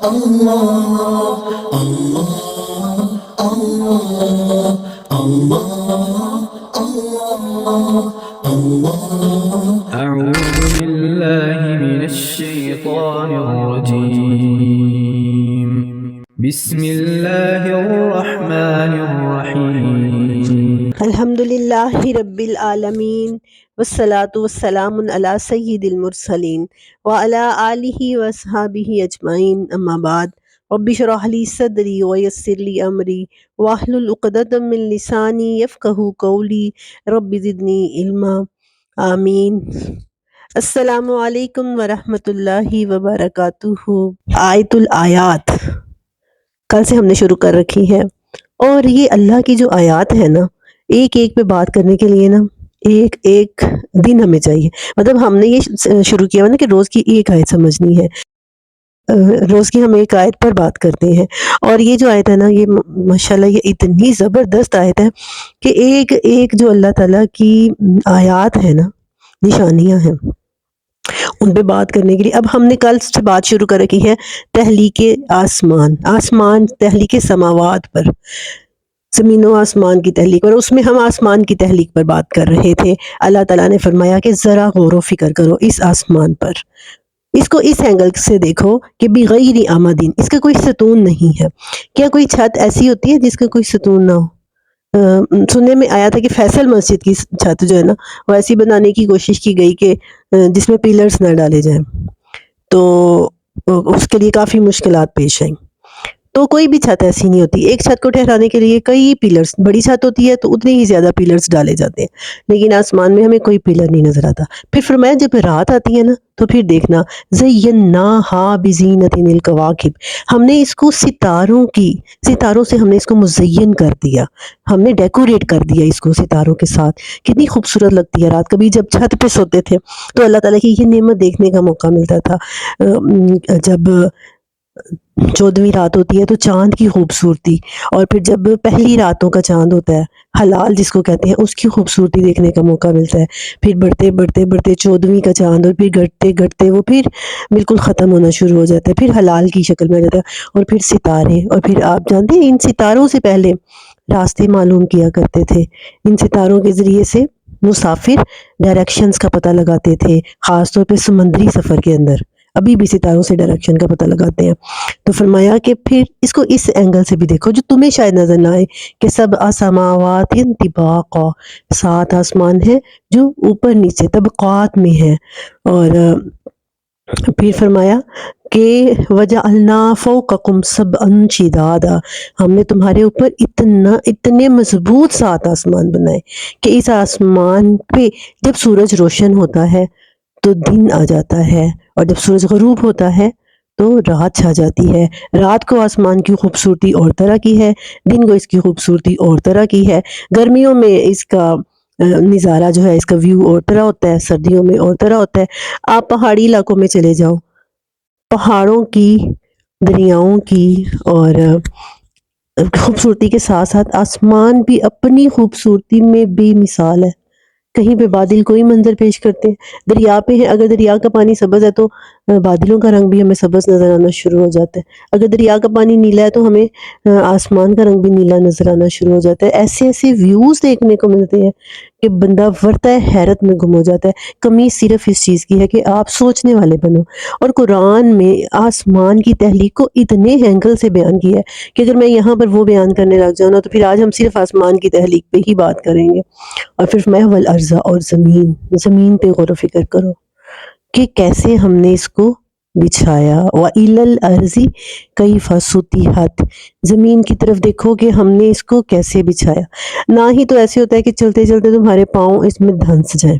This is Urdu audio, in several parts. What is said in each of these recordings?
Allah, Allah, Allah, Allah, Allah, Allah. أعوذ بالله من الشيطان الرجيم. بسم الله الرحمن الرحيم. الحمد للہ رب العالمین والصلاة والسلام علی سید المرسلین وعلی آلہ واصحابہ اجمعین، اما بعد رب اشرح لی صدری ویسر لی امری واحلل عقدۃ من لسانی یفقہوا قولی رب زدنی علما، آمین۔ السلام علیکم ورحمۃ اللہ وبرکاتہ۔ آیت الآیات کل سے ہم نے شروع کر رکھی ہے، اور یہ اللہ کی جو آیات ہے نا، ایک ایک پہ بات کرنے کے لیے نا ایک ایک دن ہمیں چاہیے۔ مطلب ہم نے یہ شروع کیا نا کہ روز کی ایک آیت سمجھنی ہے، روز کی ہم ایک آیت پر بات کرتے ہیں۔ اور یہ جو آیت ہے نا، یہ ماشاءاللہ یہ اتنی زبردست آیت ہے کہ ایک ایک جو اللہ تعالیٰ کی آیات ہے نا، نشانیاں ہیں، ان پہ بات کرنے کے لیے اب ہم نے کل سے بات شروع کر رکھی ہے تحلیق آسمان، تحلیق سماوات پر، زمین و آسمان کی تحلیق پر۔ اس میں ہم آسمان کی تحلیق پر بات کر رہے تھے۔ اللہ تعالیٰ نے فرمایا کہ ذرا غور و فکر کرو اس آسمان پر، اس کو اس اینگل سے دیکھو کہ بغیر آمدین، اس کا کوئی ستون نہیں ہے۔ کیا کوئی چھت ایسی ہوتی ہے جس کا کوئی ستون نہ ہو؟ سننے میں آیا تھا کہ فیصل مسجد کی چھت جو ہے نا، وہ ایسی بنانے کی کوشش کی گئی کہ جس میں پیلرز نہ ڈالے جائیں، تو اس کے لیے کافی مشکلات پیش آئیں۔ تو کوئی بھی چھت ایسی نہیں ہوتی، ایک چھت کو ٹھہرانے کے لیے کئی پیلرز، بڑی چھت ہوتی ہے تو اتنے ہی زیادہ پیلرز ڈالے جاتے ہیں، لیکن آسمان میں ہمیں کوئی پیلر نہیں نظر آتا۔ پھر فرمایا جب رات آتی ہے نا تو پھر دیکھنا زیناہا بزینۃ الکواکب، ہم نے اس کو ستاروں سے ہم نے اس کو مزین کر دیا، ہم نے ڈیکوریٹ کر دیا اس کو ستاروں کے ساتھ۔ کتنی خوبصورت لگتی ہے رات، کبھی جب چھت پہ سوتے تھے تو اللہ تعالیٰ کی یہ نعمت دیکھنے کا موقع ملتا تھا۔ جب 14ویں رات ہوتی ہے تو چاند کی خوبصورتی، اور پھر جب پہلی راتوں کا چاند ہوتا ہے حلال جس کو کہتے ہیں، اس کی خوبصورتی دیکھنے کا موقع ملتا ہے۔ پھر بڑھتے 14ویں کا چاند، اور پھر گھٹتے وہ پھر بالکل ختم ہونا شروع ہو جاتا ہے، پھر حلال کی شکل میں آ جاتا ہے، اور پھر ستارے۔ اور پھر آپ جانتے ہیں ان ستاروں سے پہلے راستے معلوم کیا کرتے تھے، ان ستاروں کے ذریعے سے مسافر ڈائریکشنز کا پتہ لگاتے تھے، خاص طور پہ سمندری سفر کے اندر ابھی بھی ستاروں سے ڈائریکشن کا پتہ لگاتے ہیں۔ تو فرمایا کہ پھر اس کو اس اینگل سے بھی دیکھو جو تمہیں شاید نظر نہ آئے، کہ سبع سماوات طباقا، 7 آسمان ہیں جو اوپر نیچے طبقات میں ہیں۔ اور پھر فرمایا کہ وَجَعَلْنَا فَوْقَكُمْ سَبْعًا شِدَادًا، ہم نے تمہارے اوپر اتنے مضبوط 7 آسمان بنائے کہ اس آسمان پہ جب سورج روشن ہوتا ہے تو دن آ جاتا ہے، اور جب سورج غروب ہوتا ہے تو رات چھا جاتی ہے۔ رات کو آسمان کی خوبصورتی اور طرح کی ہے، دن کو اس کی خوبصورتی اور طرح کی ہے۔ گرمیوں میں اس کا نظارہ جو ہے، اس کا ویو اور طرح ہوتا ہے، سردیوں میں اور طرح ہوتا ہے۔ آپ پہاڑی علاقوں میں چلے جاؤ، پہاڑوں کی، دریاؤں کی اور خوبصورتی کے ساتھ ساتھ آسمان بھی اپنی خوبصورتی میں بے مثال ہے۔ کہیں پہ بادل کوئی منظر پیش کرتے ہیں، دریا پہ ہیں، اگر دریا کا پانی سبز ہے تو بادلوں کا رنگ بھی ہمیں سبز نظر آنا شروع ہو جاتا ہے، اگر دریا کا پانی نیلا ہے تو ہمیں آسمان کا رنگ بھی نیلا نظر آنا شروع ہو جاتا ہے۔ ایسے ویوز دیکھنے کو ملتے ہیں کہ بندہ ورطہ حیرت میں گم ہو جاتا ہے۔ کمی صرف اس چیز کی ہے کہ آپ سوچنے والے بنو۔ اور قرآن میں آسمان کی تحلیق کو اتنے اینگل سے بیان کیا ہے کہ اگر میں یہاں پر وہ بیان کرنے لگ جاؤں نا تو پھر آج ہم صرف آسمان کی تحلیق پہ ہی بات کریں گے۔ اور پھر میں والارض، اور زمین پہ غور و فکر کرو کہ کیسے ہم نے اس کو بچھایا۔ وَإِلَى الْأَرْضِ كَيْفَ سُطِحَتْ، زمین کی طرف دیکھو کہ ہم نے اس کو کیسے بچھایا۔ نہ ہی تو ایسے ہوتا ہے کہ چلتے چلتے تمہارے پاؤں اس میں دھنس جائیں۔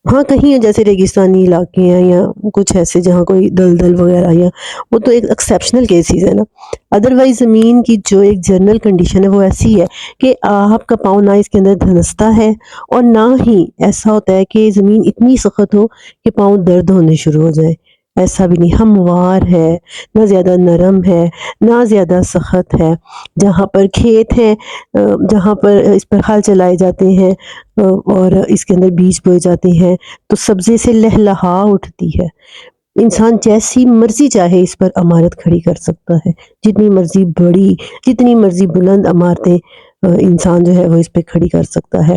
ہاں کہیں جیسے ریگستانی علاقے ہیں یا کچھ ایسے جہاں کوئی دلدل وغیرہ، یا وہ تو ایک ایکسیپشنل کیسز ہے نا، ادروائز زمین کی جو ایک جنرل کنڈیشن ہے وہ ایسی ہے کہ آپ کا پاؤں نہ اس کے اندر دھنستا ہے، اور نہ ہی ایسا ہوتا ہے کہ زمین اتنی سخت ہو کہ پاؤں درد ہونے شروع ہو جائے، ایسا بھی نہیں، ہموار ہے، نہ زیادہ نرم ہے نہ زیادہ سخت ہے۔ جہاں پر کھیت ہیں، جہاں پر اس پر ہل چلائے جاتے ہیں اور اس کے اندر بیج بوئے جاتے ہیں تو سبزے سے لہلہا اٹھتی ہے۔ انسان جیسی مرضی چاہے اس پر عمارت کھڑی کر سکتا ہے، جتنی مرضی بڑی، جتنی مرضی بلند عمارتیں انسان جو ہے وہ اس پہ کھڑی کر سکتا ہے،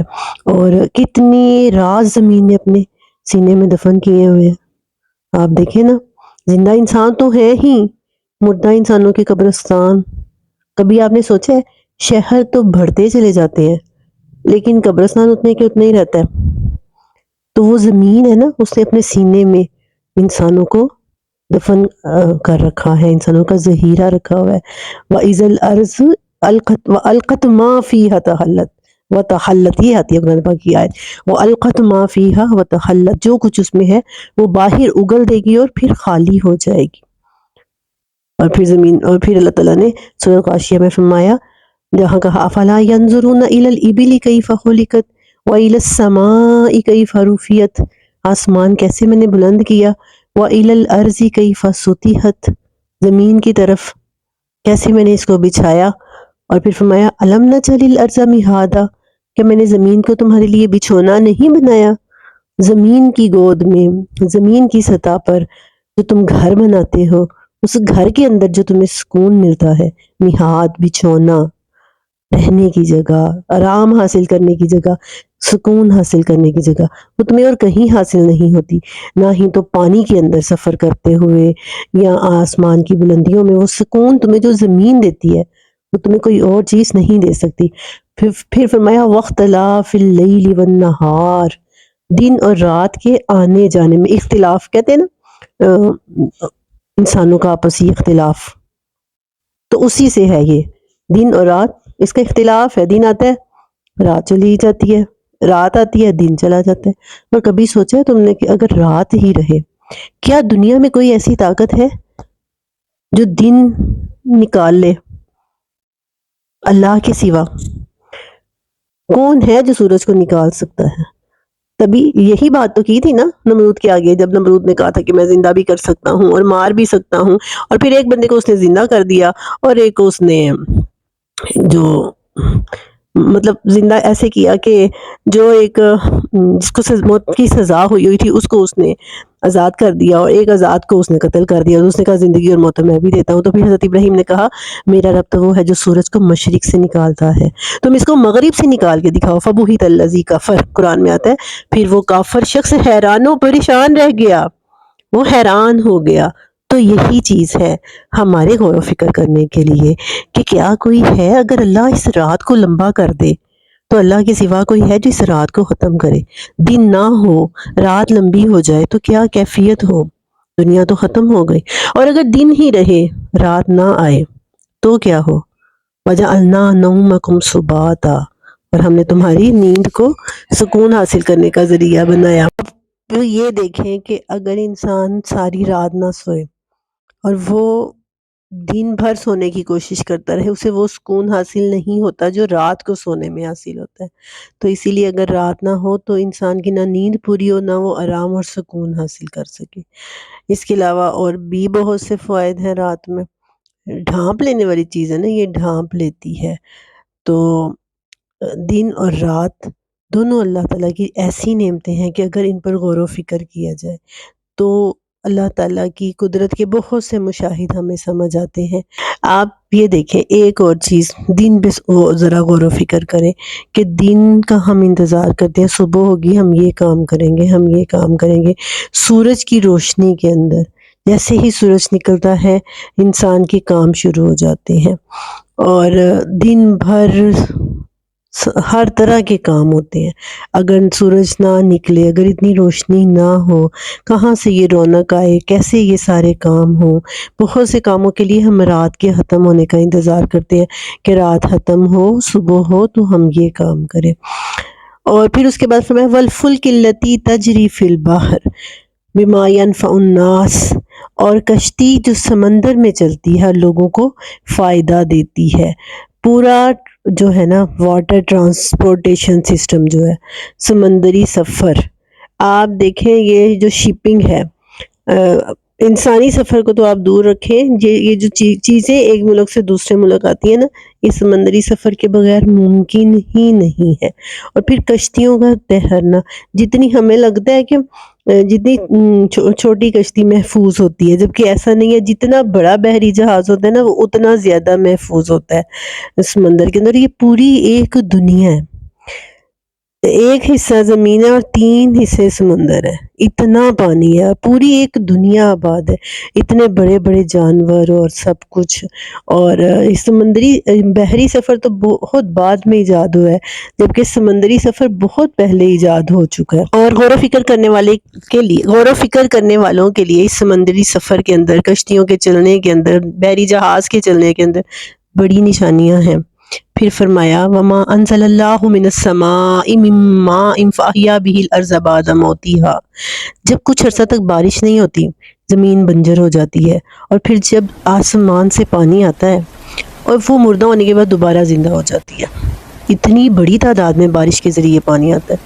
اور کتنی راز زمین نے اپنے سینے میں دفن کیے ہوئے ہیں۔ آپ دیکھیں نا، زندہ انسان تو ہے ہی، مردہ انسانوں کے قبرستان۔ کبھی آپ نے سوچا ہے شہر تو بڑھتے چلے جاتے ہیں لیکن قبرستان اتنے کے اتنے ہی رہتا ہے؟ تو وہ زمین ہے نا، اس نے اپنے سینے میں انسانوں کو دفن کر رکھا ہے، انسانوں کا ذخیرہ رکھا ہوا ہے۔ وَإِذَا الْأَرْضُ وَأَلْقَتْ مَا فِيهَا تَحَلَّتْ وَتَحَلَّتْ، یہ آتی ہے قرآن پاک کی آیت، وَأَلْقَتْ مَا فِيهَا وَتَحَلَّتْ، جو کچھ اس میں ہے وہ باہر اگل دے گی اور پھر خالی ہو جائے گی۔ اور پھر زمین، اور پھر اللہ تعالیٰ نے سورۃ غاشیہ میں فرمایا، جہاں کہا افلا ينظرون الى الابل كيف خلقت والى السماء كيف رفعت، آسمان کیسے میں نے بلند کیا، والى الارض كيف سطحت، زمین کی طرف کیسے میں نے اس کو بچھایا، اور پھر فرمایا الم نجعل الارض مہادا، کہ میں نے زمین کو تمہارے لیے بچھونا نہیں بنایا۔ زمین کی گود میں، زمین کی سطح پر جو تم گھر بناتے ہو، اس گھر کے اندر جو تمہیں سکون ملتا ہے، مہاد، بچھونا، رہنے کی جگہ، آرام حاصل کرنے کی جگہ، سکون حاصل کرنے کی جگہ، وہ تمہیں اور کہیں حاصل نہیں ہوتی، نہ ہی تو پانی کے اندر سفر کرتے ہوئے یا آسمان کی بلندیوں میں۔ وہ سکون تمہیں جو زمین دیتی ہے وہ تمہیں کوئی اور چیز نہیں دے سکتی۔ پھر فرمایا واختلاف اللیل والنہار، دن اور رات کے آنے جانے میں اختلاف، کہتے ہیں نا انسانوں کا آپسی اختلاف، تو اسی سے ہے یہ دن اور رات، اس کا اختلاف ہے، دن آتا ہے رات چلی جاتی ہے، رات آتی ہے دن چلا جاتا ہے۔ اور کبھی سوچا ہے تم نے کہ اگر رات ہی رہے، کیا دنیا میں کوئی ایسی طاقت ہے جو دن نکال لے؟ اللہ کے سوا کون ہے جو سورج کو نکال سکتا ہے؟ تبھی یہی بات تو کی تھی نا نمرود کے آگے، جب نمرود نے کہا تھا کہ میں زندہ بھی کر سکتا ہوں اور مار بھی سکتا ہوں، اور پھر ایک بندے کو اس نے زندہ کر دیا اور ایک کو اس نے جو مطلب زندہ ایسے کیا کہ جو ایک جس کو موت کی سزا ہوئی تھی اس کو اس نے آزاد کر دیا، اور ایک آزاد کو اس نے قتل کر دیا، اور اس نے کہا زندگی اور موت میں بھی دیتا ہوں۔ تو پھر حضرت ابراہیم نے کہا میرا رب تو وہ ہے جو سورج کو مشرق سے نکالتا ہے، تم اس کو مغرب سے نکال کے دکھاؤ۔ فبہت الذی کفر، قرآن میں آتا ہے، پھر وہ کافر شخص حیران و پریشان رہ گیا، وہ حیران ہو گیا۔ تو یہی چیز ہے ہمارے غور و فکر کرنے کے لیے کہ کیا کوئی ہے، اگر اللہ اس رات کو لمبا کر دے تو اللہ کے سوا کوئی ہے جو اس رات کو ختم کرے؟ دن نہ ہو، رات لمبی ہو جائے تو کیا کیفیت ہو؟ دنیا تو ختم ہو گئی۔ اور اگر دن ہی رہے، رات نہ آئے تو کیا ہو؟ وَجَعَلْنَا نَوْمَكُمْ سُبَاتًا، اور ہم نے تمہاری نیند کو سکون حاصل کرنے کا ذریعہ بنایا۔ تو یہ دیکھیں کہ اگر انسان ساری رات نہ سوئے اور وہ دن بھر سونے کی کوشش کرتا رہے، اسے وہ سکون حاصل نہیں ہوتا جو رات کو سونے میں حاصل ہوتا ہے۔ تو اسی لیے اگر رات نہ ہو تو انسان کی نہ نیند پوری ہو، نہ وہ آرام اور سکون حاصل کر سکے۔ اس کے علاوہ اور بھی بہت سے فوائد ہیں رات میں، ڈھانپ لینے والی چیز ہے نا، یہ ڈھانپ لیتی ہے۔ تو دن اور رات دونوں اللہ تعالیٰ کی ایسی نعمتیں ہیں کہ اگر ان پر غور و فکر کیا جائے تو اللہ تعالیٰ کی قدرت کے بہت سے مشاہد ہمیں سمجھ آتے ہیں۔ آپ یہ دیکھیں ایک اور چیز، دن پہ ذرا غور و فکر کریں کہ دن کا ہم انتظار کرتے ہیں، صبح ہوگی ہم یہ کام کریں گے، ہم یہ کام کریں گے۔ سورج کی روشنی کے اندر جیسے ہی سورج نکلتا ہے انسان کے کام شروع ہو جاتے ہیں، اور دن بھر ہر طرح کے کام ہوتے ہیں۔ اگر سورج نہ نکلے، اگر اتنی روشنی نہ ہو، کہاں سے یہ رونق آئے، کیسے یہ سارے کام ہوں؟ بہت سے کاموں کے لیے ہم رات کے ختم ہونے کا انتظار کرتے ہیں کہ رات ختم ہو، صبح ہو تو ہم یہ کام کریں۔ اور پھر اس کے بعد فرمایا وَالْفُلْكِ الَّتِي تَجْرِي فِي الْبَحْرِ بِمَا يَنْفَعُ النَّاسَ، اور کشتی جو سمندر میں چلتی ہے لوگوں کو فائدہ دیتی ہے۔ پورا جو ہے نا واٹر ٹرانسپورٹیشن سسٹم جو ہے، سمندری سفر، آپ دیکھیں یہ جو شپنگ ہے، انسانی سفر کو تو آپ دور رکھیں، یہ جو چیزیں ایک ملک سے دوسرے ملک آتی ہیں نا، یہ سمندری سفر کے بغیر ممکن ہی نہیں ہے۔ اور پھر کشتیوں کا تیرنا، جتنی ہمیں لگتا ہے کہ جتنی چھوٹی کشتی محفوظ ہوتی ہے، جبکہ ایسا نہیں ہے۔ جتنا بڑا بحری جہاز ہوتا ہے نا، وہ اتنا زیادہ محفوظ ہوتا ہے سمندر کے اندر۔ یہ پوری ایک دنیا ہے، ایک حصہ زمین ہے اور 3 حصے سمندر ہے، اتنا پانی ہے، پوری ایک دنیا آباد ہے، اتنے بڑے بڑے جانور اور سب کچھ۔ اور سمندری بحری سفر تو بہت بعد میں ایجاد ہوا ہے، جبکہ سمندری سفر بہت پہلے ایجاد ہو چکا ہے۔ اور غور و فکر کرنے والوں کے لیے اس سمندری سفر کے اندر، کشتیوں کے چلنے کے اندر، بحری جہاز کے چلنے کے اندر بڑی نشانیاں ہیں۔ پھر فرمایا وَمَا أَنزَلَ اللَّهُ مِنَ السَّمَاءِ مِن مَّاءٍ فَأَحْيَا بِهِ الْأَرْضَ بَعْدَ مَوْتِهَا، جب کچھ عرصہ تک بارش نہیں ہوتی، زمین بنجر ہو جاتی ہے، اور پھر جب آسمان سے پانی آتا ہے اور وہ مردہ ہونے کے بعد دوبارہ زندہ ہو جاتی ہے۔ اتنی بڑی تعداد میں بارش کے ذریعے پانی آتا ہے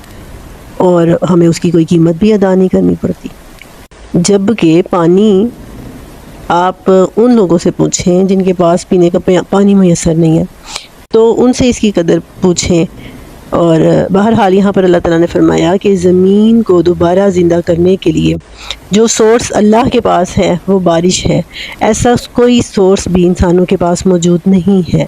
اور ہمیں اس کی کوئی قیمت بھی ادا نہیں کرنی پڑتی۔ جبکہ پانی آپ ان لوگوں سے پوچھیں جن کے پاس پینے کا پانی میسر نہیں ہے، تو ان سے اس کی قدر پوچھیں۔ اور بہرحال یہاں پر اللہ تعالیٰ نے فرمایا کہ زمین کو دوبارہ زندہ کرنے کے لیے جو سورس اللہ کے پاس ہے وہ بارش ہے، ایسا کوئی سورس بھی انسانوں کے پاس موجود نہیں ہے۔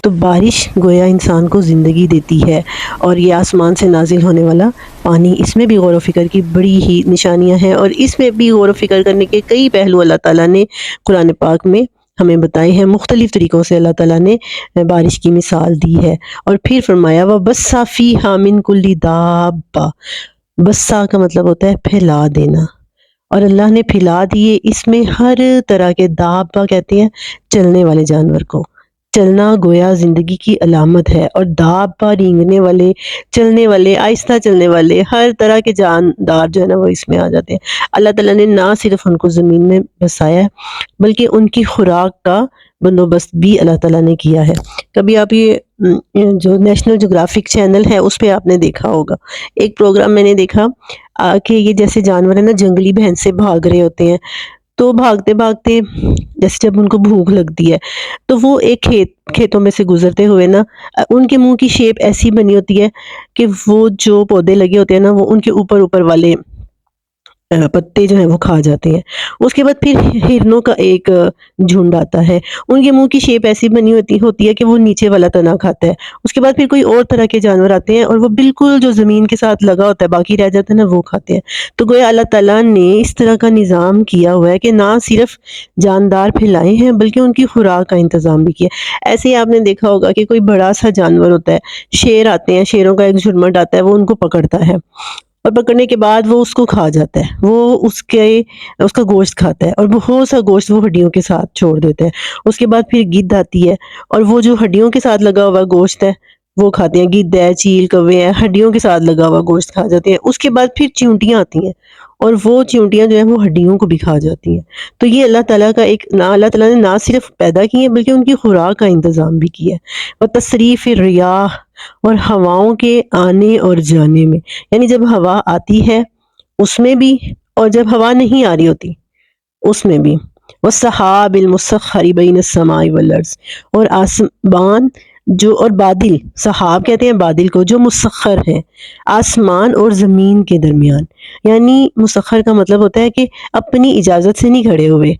تو بارش گویا انسان کو زندگی دیتی ہے، اور یہ آسمان سے نازل ہونے والا پانی، اس میں بھی غور و فکر کی بڑی ہی نشانیاں ہیں، اور اس میں بھی غور و فکر کرنے کے کئی پہلو اللہ تعالیٰ نے قرآن پاک میں ہمیں بتائے ہیں۔ مختلف طریقوں سے اللہ تعالیٰ نے بارش کی مثال دی ہے۔ اور پھر فرمایا وَبَثَّ فِيهَا مِن كُلِّ دَابَّةٍ، بسا کا مطلب ہوتا ہے پھیلا دینا، اور اللہ نے پھیلا دیے اس میں ہر طرح کے، دابہ کہتے ہیں چلنے والے جانور کو۔ چلنا گویا زندگی کی علامت ہے، اور دابہ رینگنے والے، چلنے والے، آہستہ چلنے والے، ہر طرح کے جاندار جو ہے نا وہ اس میں آ جاتے ہیں۔ اللہ تعالیٰ نے نہ صرف ان کو زمین میں بسایا ہے، بلکہ ان کی خوراک کا بندوبست بھی اللہ تعالیٰ نے کیا ہے۔ کبھی آپ یہ جو نیشنل جغرافک چینل ہے اس پہ آپ نے دیکھا ہوگا، ایک پروگرام میں نے دیکھا کہ یہ جیسے جانور ہیں نا، جنگلی بھین سے بھاگ رہے ہوتے ہیں، تو بھاگتے بھاگتے جیسے جب ان کو بھوک لگتی ہے تو وہ ایک کھیتوں میں سے گزرتے ہوئے نا، ان کے منہ کی شیپ ایسی بنی ہوتی ہے کہ وہ جو پودے لگے ہوتے ہیں نا، وہ ان کے اوپر والے پتے جو ہیں وہ کھا جاتے ہیں۔ اس کے بعد پھر ہرنوں کا ایک جھنڈ آتا ہے، ان کے منہ کی شیپ ایسی بنی ہوتی ہے کہ وہ نیچے والا تنا کھاتا ہے۔ اس کے بعد پھر کوئی اور طرح کے جانور آتے ہیں، اور وہ بالکل جو زمین کے ساتھ لگا ہوتا ہے، باقی رہ جاتا ہے نا، وہ کھاتے ہیں۔ تو گویا اللہ تعالیٰ نے اس طرح کا نظام کیا ہوا ہے کہ نہ صرف جاندار پھیلائے ہیں بلکہ ان کی خوراک کا انتظام بھی کیا۔ ایسے ہی آپ نے دیکھا ہوگا کہ کوئی بڑا سا جانور ہوتا ہے، شیر آتے ہیں، شیروں کا ایک جھرمٹ آتا ہے، وہ ان کو پکڑتا ہے، اور پکڑنے کے بعد وہ اس کو کھا جاتا ہے، وہ اس کا گوشت کھاتا ہے، اور بہت سا گوشت وہ ہڈیوں کے ساتھ چھوڑ دیتا ہے۔ اس کے بعد پھر گدھ آتی ہے، اور وہ جو ہڈیوں کے ساتھ لگا ہوا گوشت ہے وہ کھاتے ہیں، گدھ ہے، چیل، کوے ہیں، ہڈیوں کے ساتھ لگا ہوا گوشت کھا جاتے ہیں۔ اس کے بعد پھر چیونٹیاں آتی ہیں، اور وہ چیونٹیاں جو ہیں وہ ہڈیوں کو بھی کھا جاتی ہیں۔ تو یہ اللہ تعالیٰ کا اللہ تعالیٰ نے نہ صرف پیدا کی ہیں بلکہ ان کی خوراک کا انتظام بھی کیا ہے۔ وَتَصْرِيفِ الرِّيَاحِ، اور ہواؤں کے آنے اور جانے میں، یعنی جب ہوا آتی ہے اس میں بھی، اور جب ہوا نہیں آ رہی ہوتی اس میں بھی۔ وَالسَّحَابِ الْمُسَخَّرِ بَيْنَ السَّمَاءِ وَالْأَرْضِ، اور آسمان اور بادل، سحاب کہتے ہیں بادل کو، جو مسخر ہے آسمان اور زمین کے درمیان۔ یعنی مسخر کا مطلب ہوتا ہے کہ اپنی اجازت سے نہیں کھڑے ہوئے،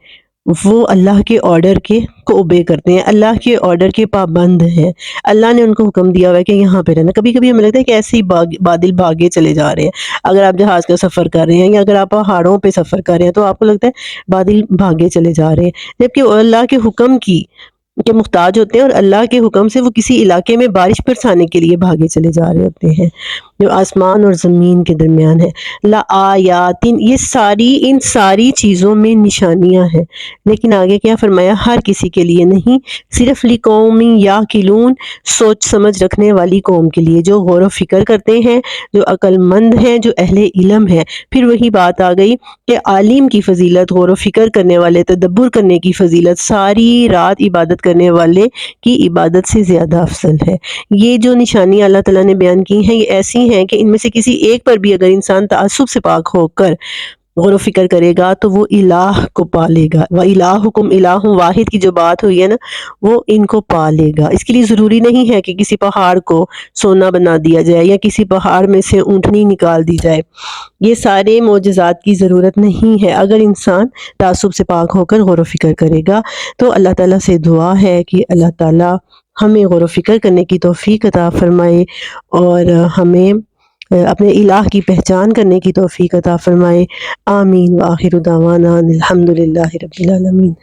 وہ اللہ کے آرڈر کو اوبے کرتے ہیں، اللہ کے آرڈر کے پابند ہیں۔ اللہ نے ان کو حکم دیا ہوا ہے کہ یہاں پہ رہنا۔ کبھی کبھی ہمیں لگتا ہے کہ ایسے ہی بادل بھاگے چلے جا رہے ہیں، اگر آپ جہاز کا سفر کر رہے ہیں یا اگر آپ پہاڑوں پہ سفر کر رہے ہیں تو آپ کو لگتا ہے بادل بھاگے چلے جا رہے ہیں، جبکہ اللہ کے حکم کے محتاج ہوتے ہیں، اور اللہ کے حکم سے وہ کسی علاقے میں بارش برسانے کے لیے بھاگے چلے جا رہے ہوتے ہیں، جو آسمان اور زمین کے درمیان ہے۔ لآیات، ان ساری چیزوں میں نشانیاں ہیں، لیکن آگے کیا فرمایا؟ ہر کسی کے لیے نہیں، صرف لقوم یعقلون، سوچ سمجھ رکھنے والی قوم کے لیے، جو غور و فکر کرتے ہیں، جو عقل مند ہیں، جو اہل علم ہے۔ پھر وہی بات آ گئی کہ عالم کی فضیلت، غور و فکر کرنے والے، تدبر کرنے کی فضیلت ساری رات عبادت کرنے والے کی عبادت سے زیادہ افضل ہے۔ یہ جو نشانیاں اللہ تعالیٰ نے بیان کی ہیں، یہ ایسی ہیں کہ ان میں سے کسی ایک پر بھی اگر انسان تعصب سے پاک ہو کر غور و فکر کرے گا تو وہ الہ کو پالے گا۔ وَإِلَٰهُكُمْ إِلَٰهٌ واحد کی جو بات ہوئی ہے نا وہ ان کو پالے گا۔ اس کے لیے ضروری نہیں ہے کہ کسی پہاڑ کو سونا بنا دیا جائے یا کسی پہاڑ میں سے اونٹنی نکال دی جائے، یہ سارے معجزات کی ضرورت نہیں ہے۔ اگر انسان تعصب سے پاک ہو کر غور و فکر کرے گا تو اللہ تعالیٰ سے دعا ہے کہ اللہ تعالیٰ ہمیں غور و فکر کرنے کی توفیق عطا فرمائے اور ہمیں اپنے الہ کی پہچان کرنے کی توفیق عطا فرمائے۔ آمین۔ وآخر دعوانا الحمد للہ رب العالمین۔